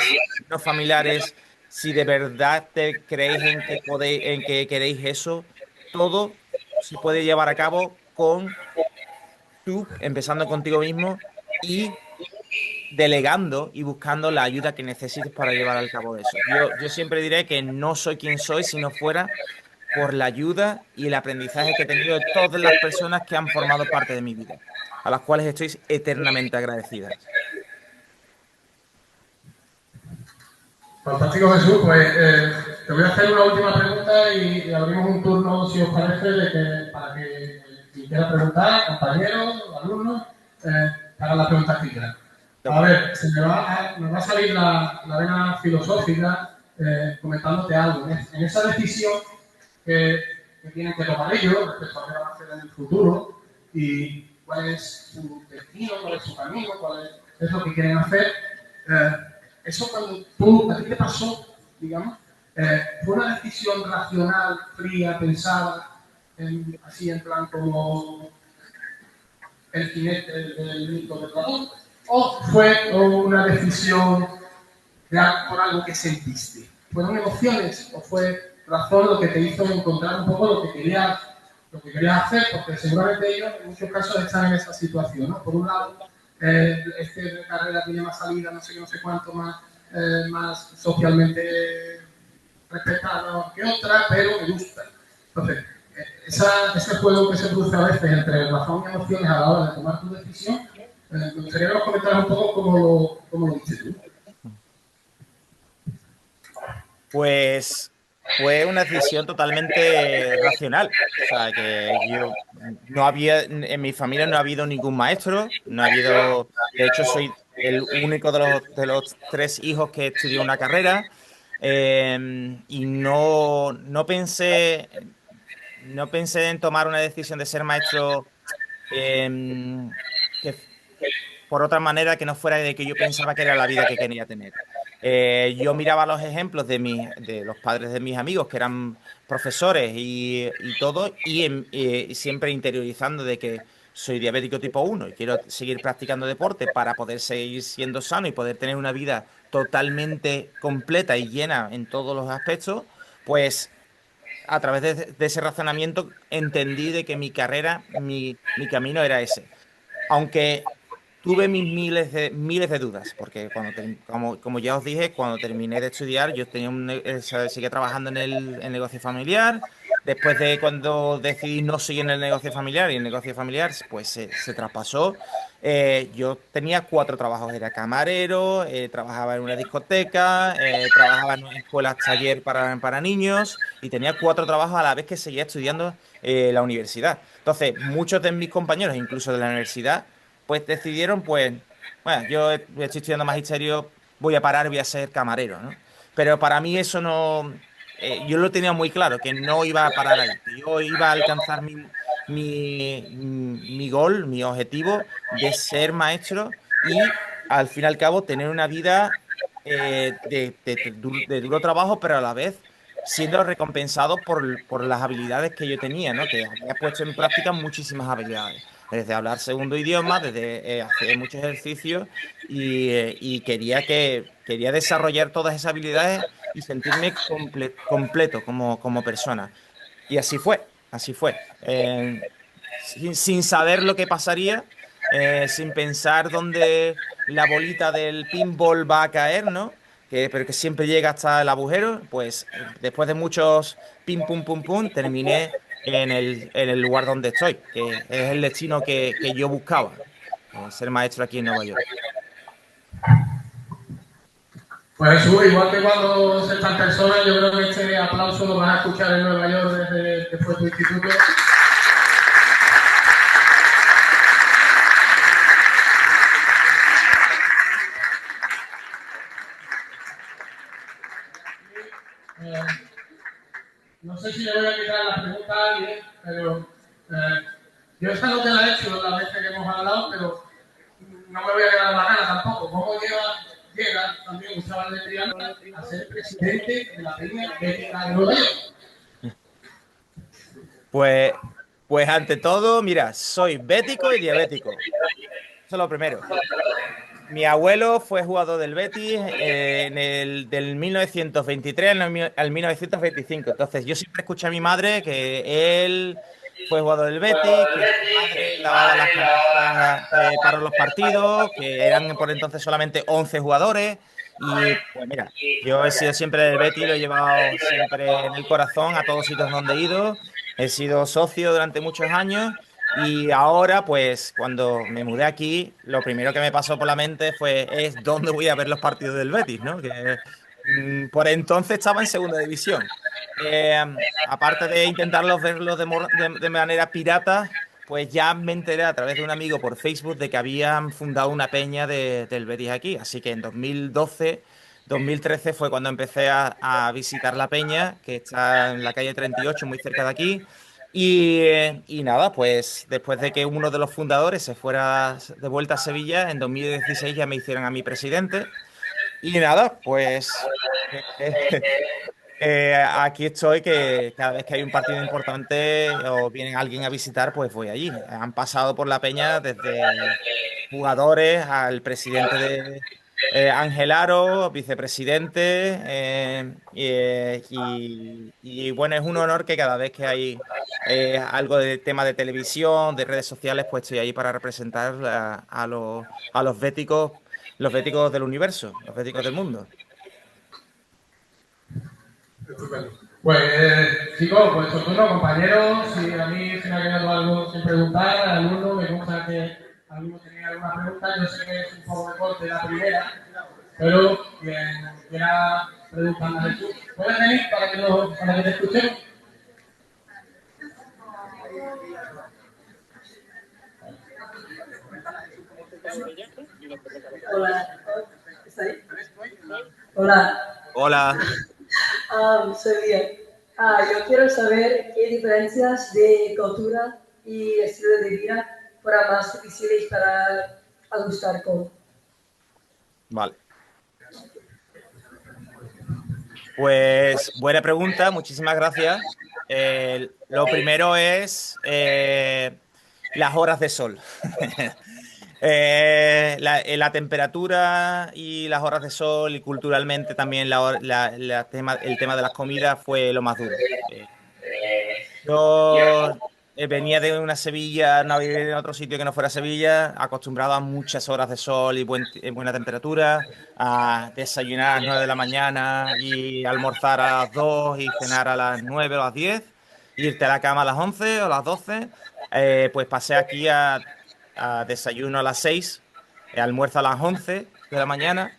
B: no familiares. Si de verdad creéis en que queréis eso, todo se puede llevar a cabo con tú, empezando contigo mismo y delegando y buscando la ayuda que necesites para llevar al cabo de eso. Yo siempre diré que no soy quien soy si no fuera por la ayuda y el aprendizaje que he tenido de todas las personas que han formado parte de mi vida, a las cuales estoy eternamente agradecidas.
A: Fantástico, Jesús. Pues te voy a hacer una última pregunta y abrimos un turno, si os parece, para que quien quiera preguntar, compañeros, alumnos, hagan las preguntas que quieran. A ver, me va a salir la vena filosófica comentándote algo. En esa decisión que tienen que tomar ellos respecto a qué van a hacer en el futuro y cuál es su destino, cuál es su camino, cuál es lo que quieren hacer. Eso cuando a ti te pasó, digamos, fue una decisión racional, fría, pensada, así en plan como el jinete del mito de Platón, o fue una decisión por algo que sentiste. ¿Fueron emociones o fue razón lo que te hizo encontrar un poco lo que querías hacer? Porque seguramente ellos en muchos casos están en esa situación, ¿no? Por un lado, este carrera tiene más salida, no sé qué, no sé cuánto, más socialmente respetada que otra, pero me gusta. Entonces, ese juego que se produce a veces entre razón y emociones a la hora de tomar tu decisión, me gustaría que nos comentaras un poco cómo lo viste tú.
B: Pues fue una decisión totalmente racional. O sea, que yo no había, en mi familia no ha habido ningún maestro, no ha habido, de hecho soy el único de los tres hijos que estudió una carrera y no pensé en tomar una decisión de ser maestro que por otra manera que no fuera de que yo pensaba que era la vida que quería tener. Yo miraba los ejemplos de los padres de mis amigos que eran profesores y todo, y siempre interiorizando de que soy diabético tipo 1 y quiero seguir practicando deporte para poder seguir siendo sano y poder tener una vida totalmente completa y llena en todos los aspectos, pues a través de ese razonamiento entendí de que mi carrera, mi camino era ese. Aunque tuve mis miles de dudas, porque como ya os dije, cuando terminé de estudiar, yo tenía seguía trabajando en el negocio familiar. Después de cuando decidí no seguir en el negocio familiar y el negocio familiar pues se traspasó, yo tenía cuatro trabajos. Era camarero, trabajaba en una discoteca, trabajaba en escuelas taller para niños y tenía cuatro trabajos a la vez que seguía estudiando la universidad. Entonces, muchos de mis compañeros, incluso de la universidad, pues decidieron, pues, bueno, yo estoy estudiando magisterio, voy a parar, voy a ser camarero, ¿no? Pero para mí eso no, yo lo tenía muy claro, que no iba a parar ahí, que yo iba a alcanzar mi gol, mi objetivo de ser maestro y al fin y al cabo tener una vida de duro trabajo, pero a la vez siendo recompensado por las habilidades que yo tenía, ¿no? Que había puesto en práctica muchísimas habilidades desde hablar segundo idioma, desde hacer muchos ejercicios y quería desarrollar todas esas habilidades y sentirme completo como persona. Y así fue, así fue. Sin saber lo que pasaría, sin pensar dónde la bolita del pinball va a caer, ¿no? Pero que siempre llega hasta el agujero, pues después de muchos pim pum pum pum, terminé en el lugar donde estoy, que es el destino que yo buscaba, ser maestro aquí en Nueva York.
A: Pues Jesús, igual que cuando se están personas, yo creo que este aplauso lo van a escuchar en Nueva York desde que fue tu instituto. No sé si le voy a quitar la pregunta a alguien, pero yo esta no te la he hecho la vez que hemos hablado, pero no me voy a quedar en la gana tampoco. ¿Cómo llega también un chaval de Triana a ser presidente de la Peña Bética de Nueva York?
B: Pues, pues ante todo, mira, soy bético y diabético. Eso es lo primero. Mi abuelo fue jugador del Betis del 1923 al 1925. Entonces, yo siempre escuché a mi madre que él fue jugador del Betis, que su madre lavaba las camisas para los partidos, que eran por entonces solamente 11 jugadores. Y pues mira, yo he sido siempre del Betis, lo he llevado siempre en el corazón a todos sitios donde he ido. He sido socio durante muchos años. Y ahora, pues, cuando me mudé aquí, lo primero que me pasó por la mente es dónde voy a ver los partidos del Betis, ¿no? Que por entonces estaba en segunda división. Eh, Aparte de intentarlos verlos de manera pirata, pues ya me enteré a través de un amigo por Facebook de que habían fundado una peña del Betis aquí. Así que en 2012, 2013 fue cuando empecé a visitar la peña, que está en la calle 38, muy cerca de aquí. Y nada, pues después de que uno de los fundadores se fuera de vuelta a Sevilla, en 2016 ya me hicieron a mi presidente. Y nada, pues aquí estoy, que cada vez que hay un partido importante o viene alguien a visitar, pues voy allí. Han pasado por la peña desde jugadores al presidente de Ángel Aro, vicepresidente. Y bueno, es un honor que cada vez que hay algo de tema de televisión, de redes sociales, pues estoy ahí para representar a los béticos del universo, los béticos del mundo.
A: Pues chicos, pues turno, compañeros, si a mí se me ha quedado algo sin preguntar, alumno, me gusta que alguno tenía alguna pregunta, yo sé que es un poco de corte la primera, pero quien quiera preguntarme a Jesús, ¿puedes venir para que te escuchemos?
C: Hola, ¿está ahí? Hola,
B: Hola.
C: soy Lía. Yo quiero saber qué diferencias de cultura y estilo de vida fueran más difíciles para ajustar con.
B: Vale. Pues buena pregunta, muchísimas gracias. Lo primero es las horas de sol. La temperatura y las horas de sol y culturalmente también el tema de las comidas fue lo más duro. Yo venía de una Sevilla, no vivía en otro sitio que no fuera Sevilla, acostumbrado a muchas horas de sol y buena temperatura, a desayunar a las 9 de la mañana y almorzar a las 2 y cenar a las 9 o las 10, irte a la cama a las 11 o las 12. Pues pasé aquí a desayuno a las 6, almuerzo a las 11 de la mañana.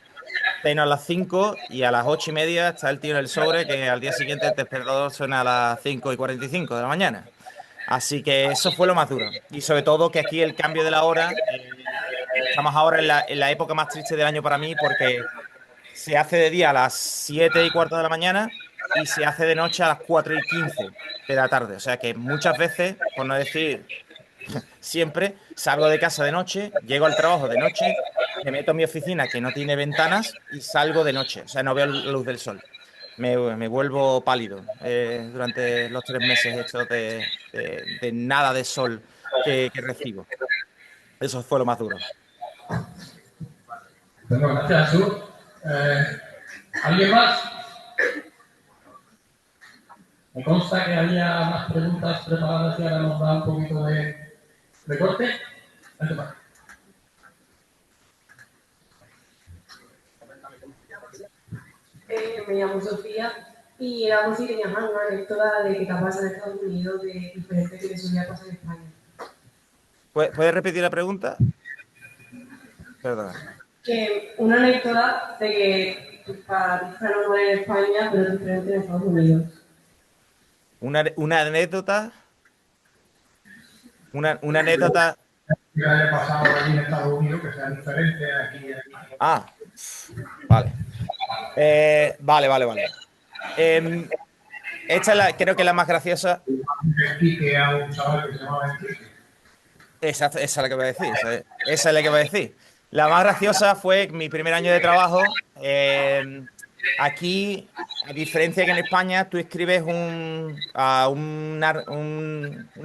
B: Ceno a las 5 y a las 8:30 está el tío en el sobre que al día siguiente el despertador suena a las 5:45 de la mañana. Así que eso fue lo más duro. Y sobre todo que aquí el cambio de la hora, estamos ahora en la época más triste del año para mí porque se hace de día a las 7:15 de la mañana y se hace de noche a las 4:15 de la tarde. O sea que muchas veces, por no decir siempre, salgo de casa de noche, llego al trabajo de noche, me meto en mi oficina que no tiene ventanas y salgo de noche. O sea, no veo la luz del sol. Me vuelvo pálido durante los 3 meses estos de nada de sol que recibo. Eso fue lo más duro.
A: Bueno, gracias, Jesús. ¿Alguien más? Me consta que había más preguntas preparadas y ahora nos da un poquito de corte. Vente para acá.
D: Me llamo Sofía y era por si tenías alguna anécdota de que te ha pasado en Estados Unidos de diferente que te solía pasar en España.
B: ¿Puedes repetir la pregunta? Perdona.
D: Que una anécdota de que para ti fue normal en España, pero diferente en Estados Unidos.
B: Una anécdota. Una anécdota.
A: Que haya pasado allí en Estados Unidos, que sea diferente aquí.
B: Ah, vale. Vale. Esta es creo que es la más graciosa.
A: Enrique a un chaval que se llamaba Enrique.
B: Esa es la que voy a decir. Esa es la que voy a decir. La más graciosa fue mi primer año de trabajo. Aquí, a diferencia que en España, tú escribes una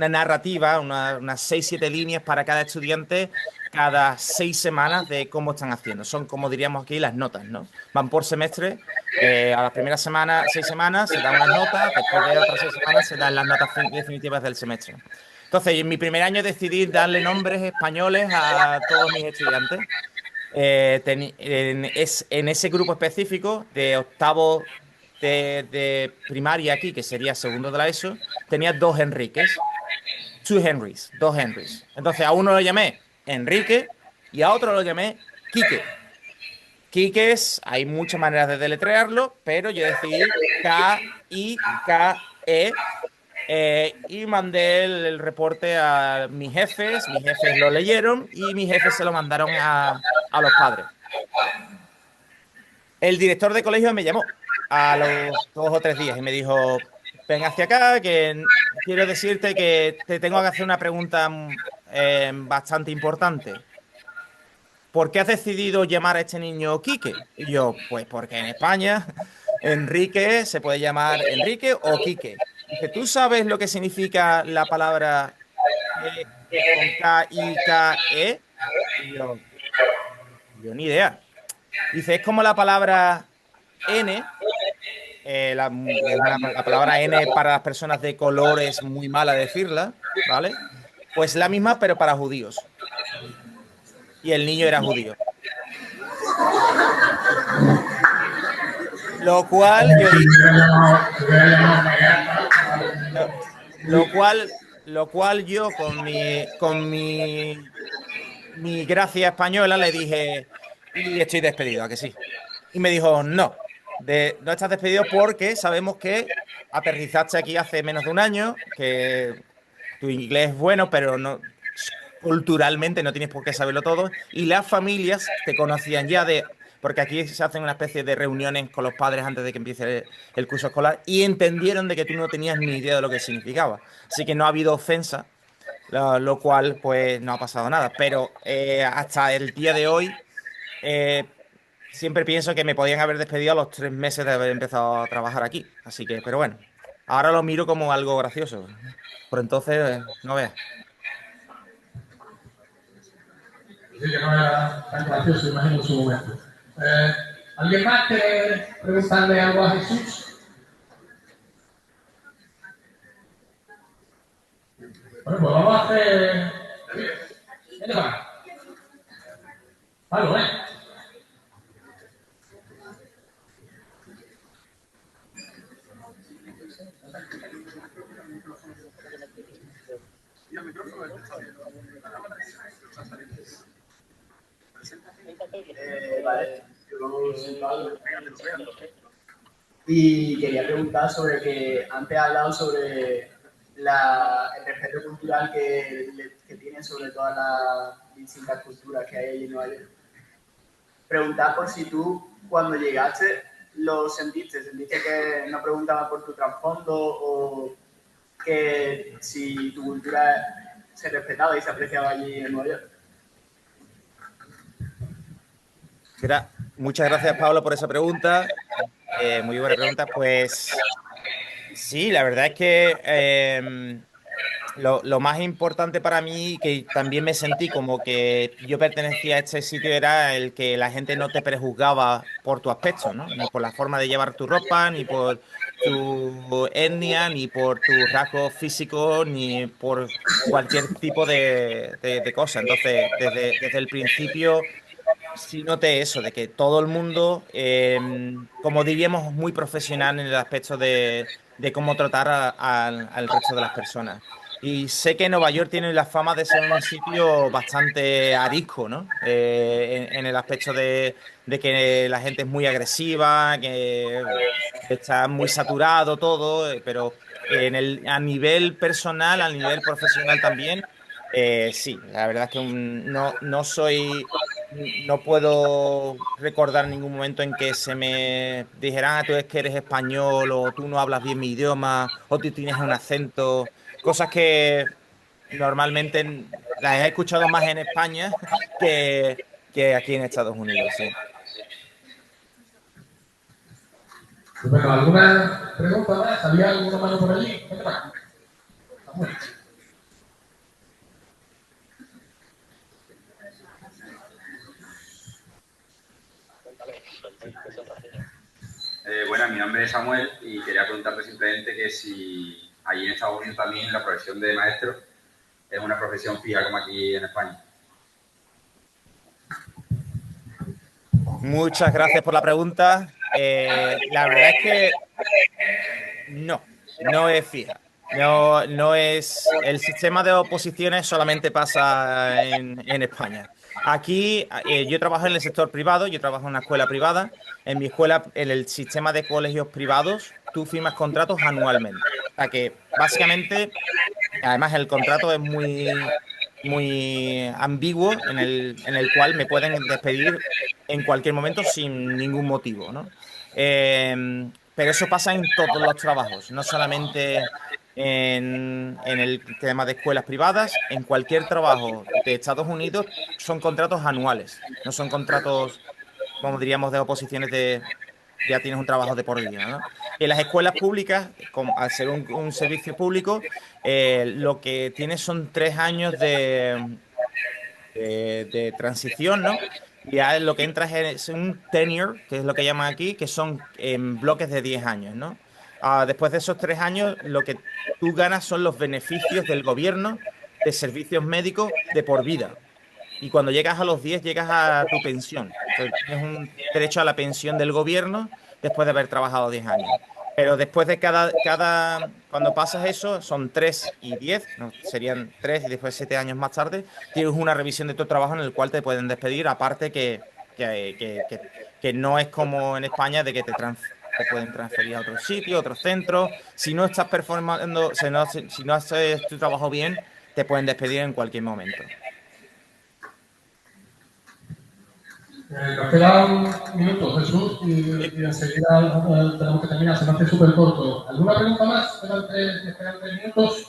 B: narrativa, unas 6, 7 líneas para cada estudiante cada 6 semanas de cómo están haciendo. Son, como diríamos aquí, las notas, ¿no? Van por semestre. A las primeras 6 semanas se dan unas notas, después de otras 6 semanas se dan las notas definitivas del semestre. Entonces, en mi primer año decidí darle nombres españoles a todos mis estudiantes. En ese grupo específico de octavo de primaria aquí, que sería segundo de la ESO, tenía dos Enriques, dos Henrys. Entonces a uno lo llamé Enrique y a otro lo llamé Quique. Quique hay muchas maneras de deletrearlo, pero yo decidí K-I-K-E. Y mandé el reporte a mis jefes lo leyeron y mis jefes se lo mandaron a los padres. El director de colegio me llamó a los 2 o 3 días y me dijo, ven hacia acá, que quiero decirte que te tengo que hacer una pregunta bastante importante. ¿Por qué has decidido llamar a este niño Quique? Y yo, pues porque en España Enrique se puede llamar Enrique o Quique. Dice, ¿tú sabes lo que significa la palabra con K-I-K-E? Y yo ni idea. Dice, es como la palabra N. La palabra N para las personas de color es muy mala decirla, ¿vale? Pues la misma, pero para judíos. Y el niño era judío. Lo cual yo yo con mi gracia española le dije, y estoy despedido, ¿a que sí? Y me dijo, no estás despedido porque sabemos que aterrizaste aquí hace menos de un año, que tu inglés es bueno, pero no culturalmente no tienes por qué saberlo todo, y las familias te conocían ya porque aquí se hacen una especie de reuniones con los padres antes de que empiece el curso escolar y entendieron de que tú no tenías ni idea de lo que significaba. Así que no ha habido ofensa, lo cual pues no ha pasado nada. Pero hasta el día de hoy siempre pienso que me podían haber despedido a los 3 meses de haber empezado a trabajar aquí. Así que, pero bueno, ahora lo miro como algo gracioso. Por entonces, no veas.
A: Sí, que no era tan gracioso, imagino, en su momento. ¿Alguien más quiere preguntarle algo a Jesús? Bueno, pues vamos a hacer... Vente para acá. Pablo,
E: Vale, yo soy Pablo. Y quería preguntar sobre que antes has hablado sobre el respeto cultural que tienen sobre todas las distintas culturas que hay allí en Nueva York. Preguntar por si tú, cuando llegaste, lo sentiste que no preguntaban por tu trasfondo o que si tu cultura se respetaba y se apreciaba allí en Nueva York.
B: Muchas gracias, Pablo, por esa pregunta. Muy buena pregunta. Pues sí, la verdad es que lo más importante para mí, que también me sentí como que yo pertenecía a este sitio, era el que la gente no te prejuzgaba por tu aspecto, ¿no? Ni por la forma de llevar tu ropa, ni por tu etnia, ni por tus rasgos físicos, ni por cualquier tipo de cosa. Entonces, desde el principio sí noté eso, de que todo el mundo, como diríamos, muy profesional en el aspecto de cómo tratar al resto de las personas. Y sé que Nueva York tiene la fama de ser un sitio bastante arisco, ¿no? En el aspecto de que la gente es muy agresiva, que está muy saturado todo, pero a nivel personal, a nivel profesional también, sí, la verdad es que no soy... No puedo recordar ningún momento en que se me dijera, tú es que eres español, o tú no hablas bien mi idioma, o tú tienes un acento, cosas que normalmente las he escuchado más en España que aquí en Estados Unidos, sí.
A: Pues bueno, ¿alguna pregunta más? ¿Había alguna mano por allí? Vente para acá. Samuel.
F: Bueno, mi nombre es Samuel y quería preguntarte simplemente que si allí en Estados Unidos también la profesión de maestro es una profesión fija como aquí en España.
B: Muchas gracias por la pregunta. La verdad es que no es fija. No es. El sistema de oposiciones solamente pasa en España. Aquí yo trabajo en el sector privado, yo trabajo en una escuela privada. En mi escuela, en el sistema de colegios privados, tú firmas contratos anualmente. O sea que básicamente, además el contrato es muy ambiguo en el cual me pueden despedir en cualquier momento sin ningún motivo, ¿no? Pero eso pasa en todos los trabajos, no solamente en el tema de escuelas privadas, en cualquier trabajo de Estados Unidos son contratos anuales, no son contratos, como diríamos, de oposiciones de ya tienes un trabajo de por vida, ¿no? En las escuelas públicas, al ser un servicio público, lo que tienes son 3 años de transición, ¿no? Y ya lo que entras es un tenure, que es lo que llaman aquí, que son bloques de 10 años, ¿no? Después de esos 3 años, lo que tú ganas son los beneficios del gobierno de servicios médicos de por vida. Y cuando llegas a los 10 llegas a tu pensión. Entonces, tienes un derecho a la pensión del gobierno después de haber trabajado 10 años. Pero después de cuando pasas eso, son 3 y 10, no, serían 3 y después 7 años más tarde, tienes una revisión de tu trabajo en el cual te pueden despedir, aparte que no es como en España de que te pueden transferir a otro sitio, a otro centro. Si no estás performando, si no haces tu trabajo bien, te pueden despedir en cualquier momento.
A: Nos queda un minuto, Jesús, y enseguida tenemos que terminar. Se me hace súper corto. ¿Alguna pregunta más? Me quedan 3 minutos.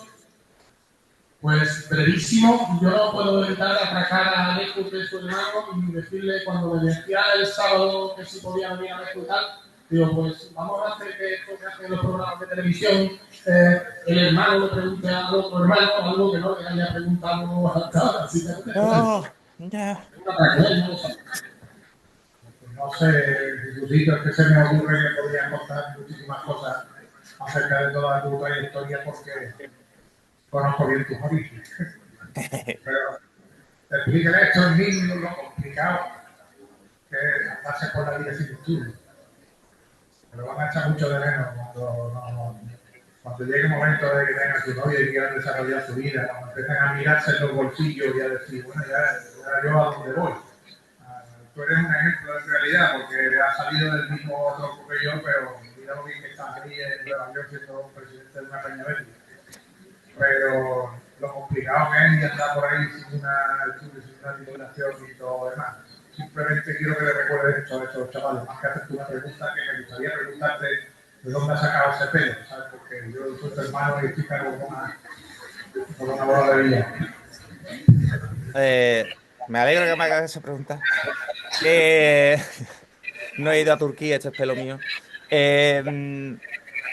A: Pues brevísimo. Yo no puedo evitar atracar a Alejo, que es su hermano, y decirle cuando me decía el sábado que si podía venir a escuchar, digo, pues vamos a hacer que esto que hacen los programas de televisión, el hermano le pregunte al otro hermano algo que no le haya preguntado hasta ahora. Así que
B: Oh, ya.
A: no sé, Jesúsito, es que se me ocurre que podría contar muchísimas cosas acerca de toda tu trayectoria, porque conozco bien tus orígenes. Pero explíquenle a estos niños lo complicado que pase por la vida sin estudio. Pero van a echar mucho de menos cuando llegue el momento de que tengan su novia y quieran desarrollar su vida, cuando empiecen a mirarse en los bolsillos y a decir, bueno, ya yo a dónde voy. Tú eres un ejemplo de realidad porque has salido del mismo tronco que yo, pero mira lo bien que estás aquí en Nueva York siendo presidente de una peña verde. Pero lo complicado que es y andar por ahí sin una titulación y todo lo demás. Simplemente quiero que le recuerdes esto a estos chavales, más que hacerte una pregunta que me gustaría preguntarte de dónde has sacado ese pelo, ¿sabes? Porque yo soy tu hermano y estoy con una bola de vida.
B: Me alegro que me hagas esa pregunta. No he ido a Turquía, este es pelo mío.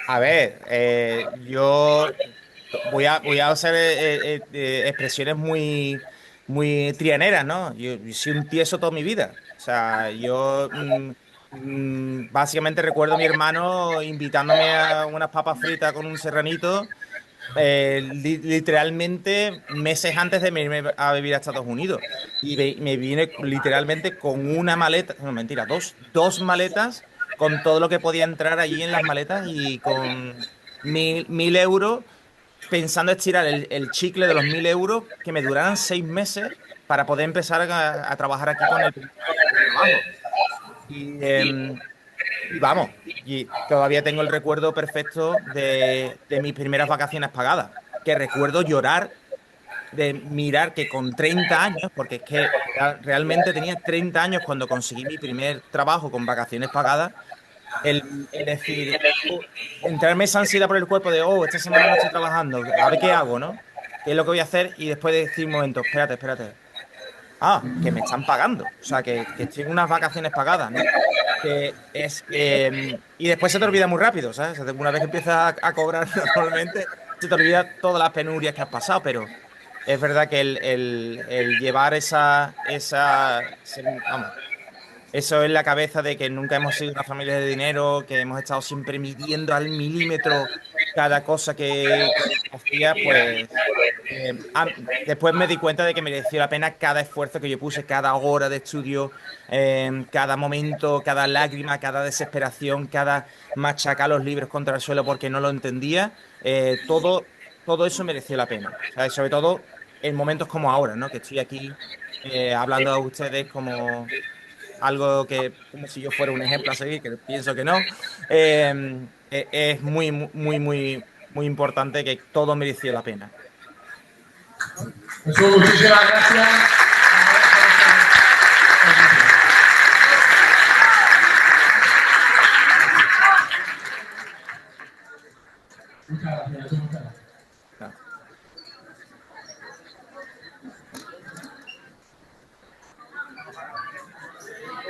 B: A ver, yo voy a hacer expresiones muy trianeras, ¿no? Yo soy un tieso toda mi vida. O sea, yo básicamente recuerdo a mi hermano invitándome a unas papas fritas con un serranito, literalmente meses antes de irme a vivir a Estados Unidos. Y me vine literalmente con una maleta, no, mentira, dos maletas con todo lo que podía entrar allí en las maletas y con 1.000 euros, pensando estirar el chicle de los 1.000 euros que me duraran 6 meses para poder empezar a trabajar aquí con el trabajo. Y vamos, y todavía tengo el recuerdo perfecto de mis primeras vacaciones pagadas, que recuerdo llorar de mirar que con 30 años, porque es que realmente tenía 30 años cuando conseguí mi primer trabajo con vacaciones pagadas, el decir, entrarme esa ansiedad por el cuerpo de, esta semana no estoy trabajando, a ver qué hago, ¿no? ¿Qué es lo que voy a hacer? Y después de decir un momento, espérate. Que me están pagando. O sea, que estoy en unas vacaciones pagadas, ¿no? Y después se te olvida muy rápido, ¿sabes? Una vez que empiezas a cobrar normalmente, se te olvida todas las penurias que has pasado, pero es verdad que el llevar vamos, eso en la cabeza de que nunca hemos sido una familia de dinero, que hemos estado siempre midiendo al milímetro cada cosa que hacía, pues después me di cuenta de que mereció la pena cada esfuerzo que yo puse, cada hora de estudio, cada momento, cada lágrima, cada desesperación, cada machacar los libros contra el suelo porque no lo entendía. Todo eso mereció la pena. ¿Sabes? Sobre todo en momentos como ahora, ¿no? Que estoy aquí hablando a ustedes como si yo fuera un ejemplo a seguir, que pienso que no. Es muy importante que todo mereció la pena.
A: Jesús, muchísimas gracias. Muchas gracias.